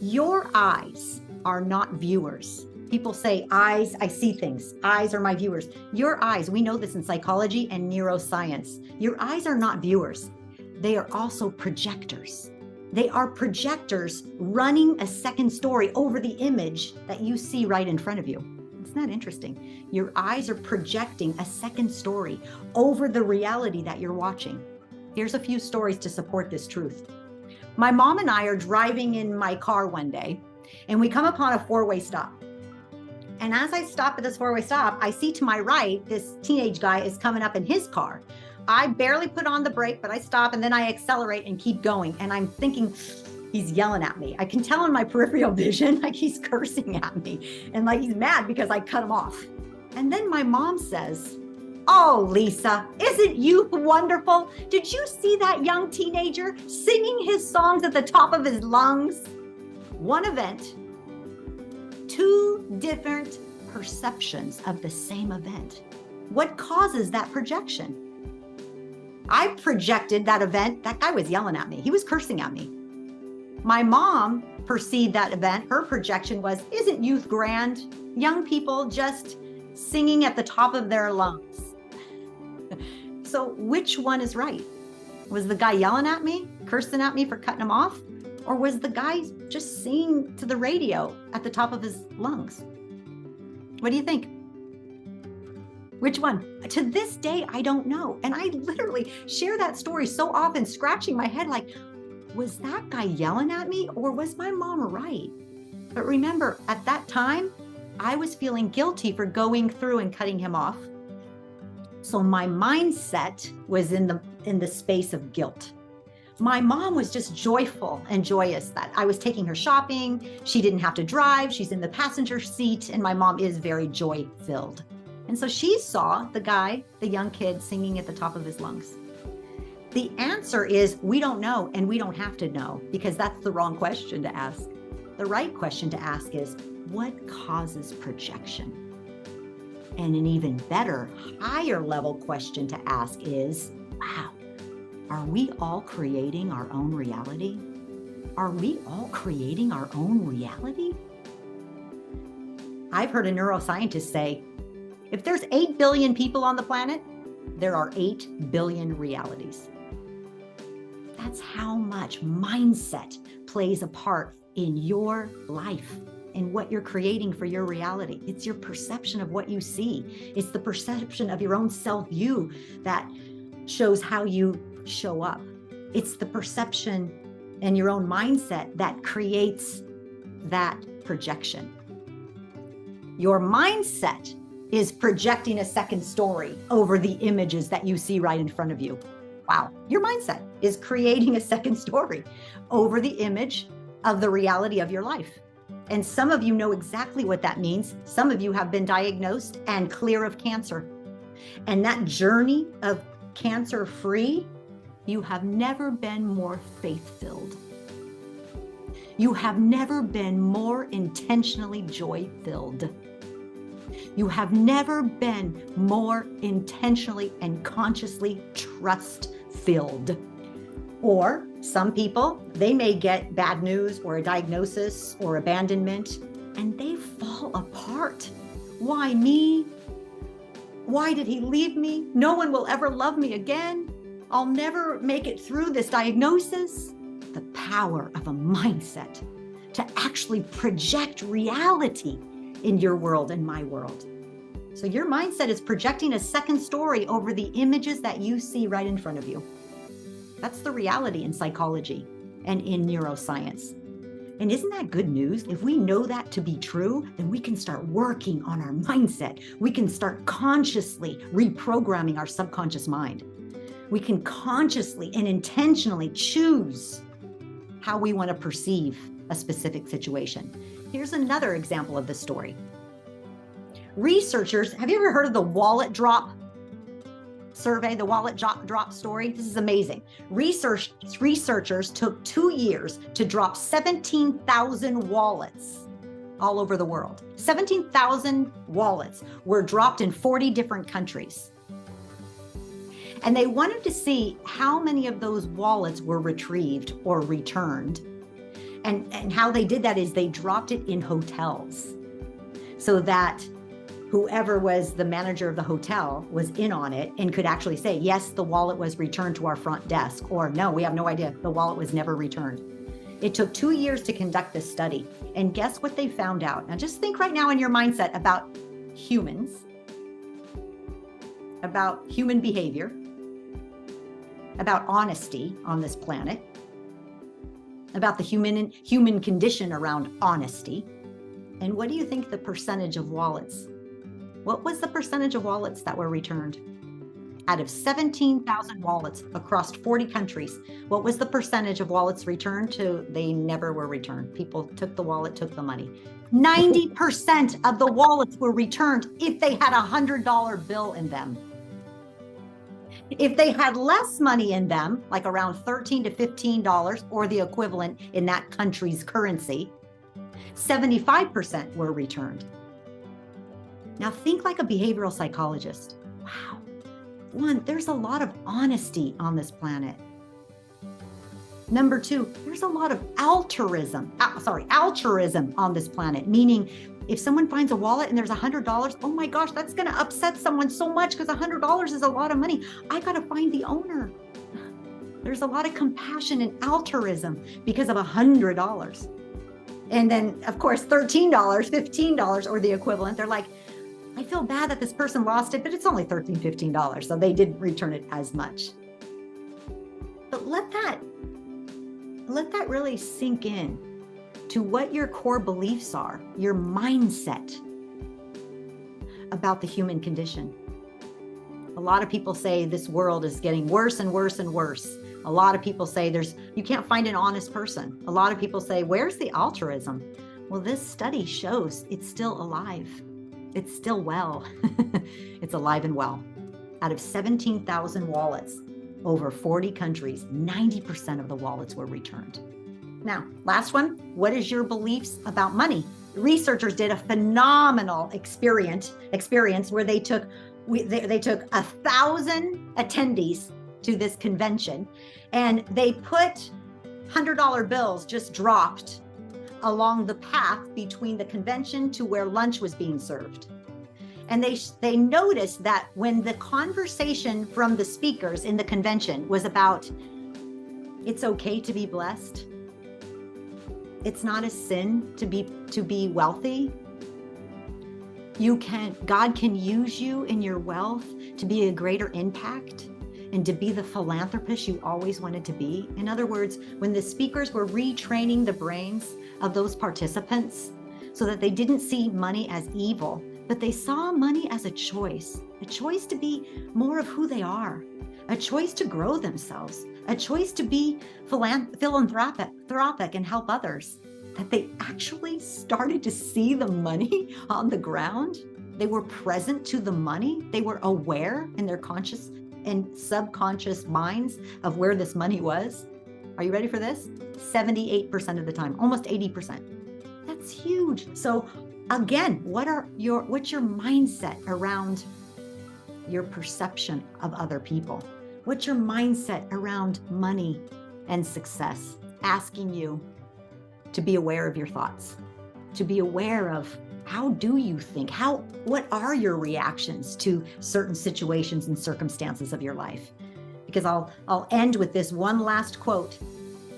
Your eyes are not viewers. People say, eyes, I see things. Eyes are my viewers. Your eyes, we know this in psychology and neuroscience. Your eyes are not viewers. They are also projectors. They are projectors running a second story over the image that you see right in front of you. Isn't that interesting? Your eyes are projecting a second story over the reality that you're watching. Here's a few stories to support this truth. My mom and I are driving in my car one day, and we come upon a four-way stop. And as I stop at this four-way stop, I see to my right, this teenage guy is coming up in his car. I barely put on the brake, but I stop and then I accelerate and keep going. And I'm thinking, he's yelling at me. I can tell in my peripheral vision, like he's cursing at me and like he's mad because I cut him off. And then my mom says, "Oh, Lisa, isn't youth wonderful? Did you see that young teenager singing his songs at the top of his lungs?" One event, two different perceptions of the same event. What causes that projection? I projected that event. That guy was yelling at me. He was cursing at me. My mom perceived that event. Her projection was, "Isn't youth grand? Young people just singing at the top of their lungs." So which one is right? Was the guy yelling at me, cursing at me for cutting him off? Or was the guy just singing to the radio at the top of his lungs? What do you think? Which one? To this day, I don't know. And I literally share that story so often, scratching my head like, was that guy yelling at me or was my mom right? But remember, at that time, I was feeling guilty for going through and cutting him off. So my mindset was in the space of guilt. My mom was just joyful and joyous that I was taking her shopping. She didn't have to drive. She's in the passenger seat, and my mom is very joy-filled. And so she saw the guy, the young kid, singing at the top of his lungs. The answer is we don't know, and we don't have to know, because that's the wrong question to ask. The right question to ask is, what causes projection? And an even better, higher level question to ask is, wow, are we all creating our own reality? Are we all creating our own reality? I've heard a neuroscientist say, if there's 8 billion people on the planet, there are 8 billion realities. That's how much mindset plays a part in your life and what you're creating for your reality. It's your perception of what you see. It's the perception of your own self-view that shows how you show up. It's the perception and your own mindset that creates that projection. Your mindset is projecting a second story over the images that you see right in front of you. Wow, your mindset is creating a second story over the image of the reality of your life. And some of you know exactly what that means. Some of you have been diagnosed and clear of cancer. And that journey of cancer-free, you have never been more faith-filled. You have never been more intentionally joy-filled. You have never been more intentionally and consciously trust-filled. Or some people, they may get bad news or a diagnosis or abandonment, and they fall apart. Why me? Why did he leave me? No one will ever love me again. I'll never make it through this diagnosis. The power of a mindset to actually project reality in your world and my world. So your mindset is projecting a second story over the images that you see right in front of you. That's the reality in psychology and in neuroscience. And isn't that good news? If we know that to be true, then we can start working on our mindset. We can start consciously reprogramming our subconscious mind. We can consciously and intentionally choose how we want to perceive a specific situation. Here's another example of this story. Researchers, have you ever heard of the wallet drop survey, the wallet drop story? This is amazing. Researchers took 2 years to drop 17,000 wallets all over the world. 17,000 wallets were dropped in 40 different countries. And they wanted to see how many of those wallets were retrieved or returned. And how they did that is they dropped it in hotels so that whoever was the manager of the hotel was in on it and could actually say, yes, the wallet was returned to our front desk, or no, we have no idea, the wallet was never returned. It took 2 years to conduct this study. And guess what they found out? Now just think right now in your mindset about humans, about human behavior, about honesty on this planet, about the human condition around honesty. And what do you think the percentage of wallets? What was the percentage of wallets that were returned? Out of 17,000 wallets across 40 countries, what was the percentage of wallets returned to? They never were returned. People took the wallet, took the money. 90% of the wallets were returned if they had a $100 bill in them. If they had less money in them, like around $13 to $15 or the equivalent in that country's currency, 75% were returned. Now think like a behavioral psychologist. Wow. One, there's a lot of honesty on this planet. Number two, there's a lot of altruism on this planet, meaning if someone finds a wallet and there's $100, oh my gosh, that's going to upset someone so much because $100 is a lot of money. I got to find the owner. There's a lot of compassion and altruism because of $100. And then, of course, $13, $15 or the equivalent. They're like, I feel bad that this person lost it, but it's only $13, $15. So they didn't return it as much. But let that really sink in to what your core beliefs are, your mindset about the human condition. A lot of people say this world is getting worse and worse and worse. A lot of people say you can't find an honest person. A lot of people say, where's the altruism? Well, this study shows it's still alive. It's still well. It's alive and well. Out of 17,000 wallets, over 40 countries, 90% of the wallets were returned. Now, last one, what is your beliefs about money? Researchers did a phenomenal experience where they took 1,000 attendees to this convention, and they put $100 bills just dropped along the path between the convention to where lunch was being served. And they noticed that when the conversation from the speakers in the convention was about, it's okay to be blessed, it's not a sin to be wealthy, God can use you in your wealth to be a greater impact and to be the philanthropist you always wanted to be. In other words, when the speakers were retraining the brains of those participants so that they didn't see money as evil, but they saw money as a choice to be more of who they are, a choice to grow themselves, a choice to be philanthropic and help others, that they actually started to see the money on the ground. They were present to the money. They were aware in their conscious and subconscious minds of where this money was. Are you ready for this? 78% of the time, almost 80%. That's huge. So again, what's your mindset around your perception of other people? What's your mindset around money and success? Asking you to be aware of your thoughts, to be aware of how do you think? What are your reactions to certain situations and circumstances of your life? Because I'll end with this one last quote.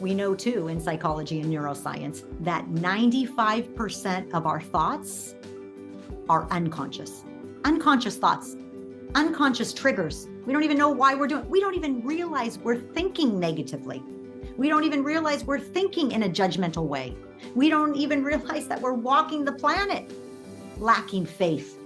We know too in psychology and neuroscience that 95% of our thoughts are unconscious. Unconscious thoughts, unconscious triggers. We don't even know why we don't even realize we're thinking negatively. We don't even realize we're thinking in a judgmental way. We don't even realize that we're walking the planet lacking faith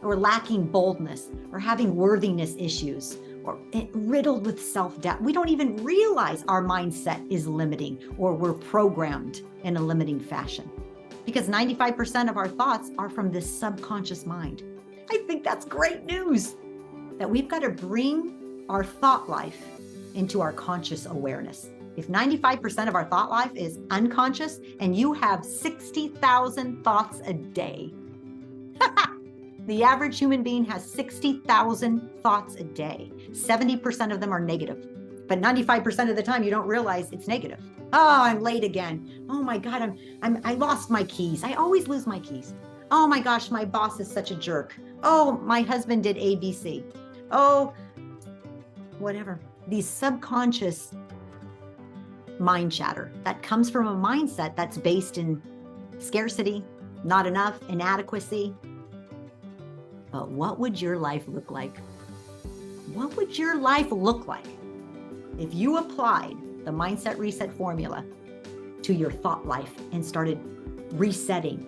or lacking boldness or having worthiness issues or riddled with self-doubt. We don't even realize our mindset is limiting or we're programmed in a limiting fashion because 95% of our thoughts are from this subconscious mind. I think that's great news that we've got to bring our thought life into our conscious awareness. If 95% of our thought life is unconscious and you have 60,000 thoughts a day, the average human being has 60,000 thoughts a day. 70% of them are negative. But 95% of the time, you don't realize it's negative. Oh, I'm late again. Oh my God, I lost my keys. I always lose my keys. Oh my gosh, my boss is such a jerk. Oh, my husband did ABC. Oh, whatever. These subconscious mind chatter that comes from a mindset that's based in scarcity, not enough, inadequacy. But what would your life look like? What would your life look like if you applied the mindset reset formula to your thought life and started resetting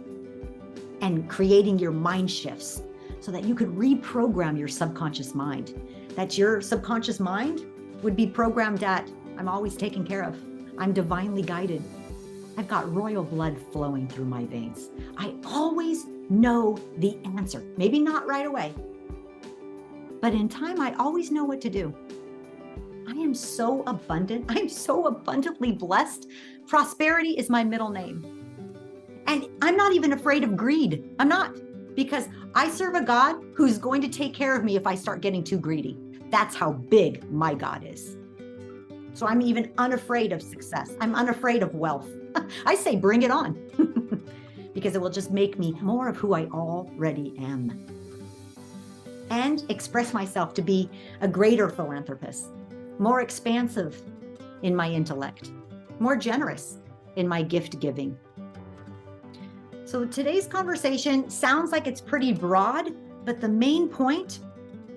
and creating your mind shifts so that you could reprogram your subconscious mind? That your subconscious mind would be programmed at, I'm always taken care of. I'm divinely guided. I've got royal blood flowing through my veins. I always know the answer. Maybe not right away, but in time, I always know what to do. I am so abundant. I'm so abundantly blessed. Prosperity is my middle name. And I'm not even afraid of greed. I'm not, because I serve a God who's going to take care of me if I start getting too greedy. That's how big my God is. So I'm even unafraid of success. I'm unafraid of wealth. I say, bring it on, because it will just make me more of who I already am. And express myself to be a greater philanthropist, more expansive in my intellect, more generous in my gift giving. So today's conversation sounds like it's pretty broad, but the main point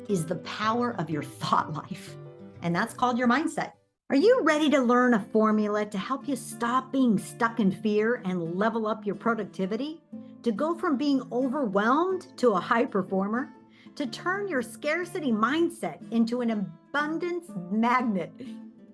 is the power of your thought life. And that's called your mindset. Are you ready to learn a formula to help you stop being stuck in fear and level up your productivity? To go from being overwhelmed to a high performer? To turn your scarcity mindset into an abundance magnet?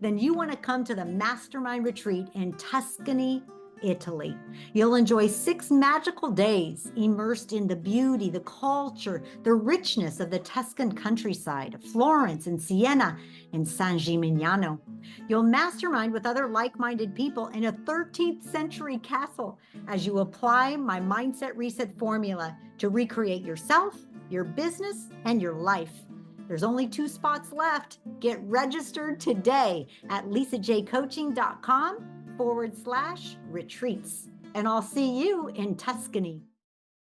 Then you want to come to the Mastermind Retreat in Tuscany, Italy. You'll enjoy 6 magical days immersed in the beauty, the culture, the richness of the Tuscan countryside, Florence and Siena and San Gimignano. You'll mastermind with other like-minded people in a 13th century castle as you apply my Mindset Reset formula to recreate yourself, your business, and your life. There's only 2 spots left. Get registered today at lisajcoaching.com/retreats. And I'll see you in Tuscany.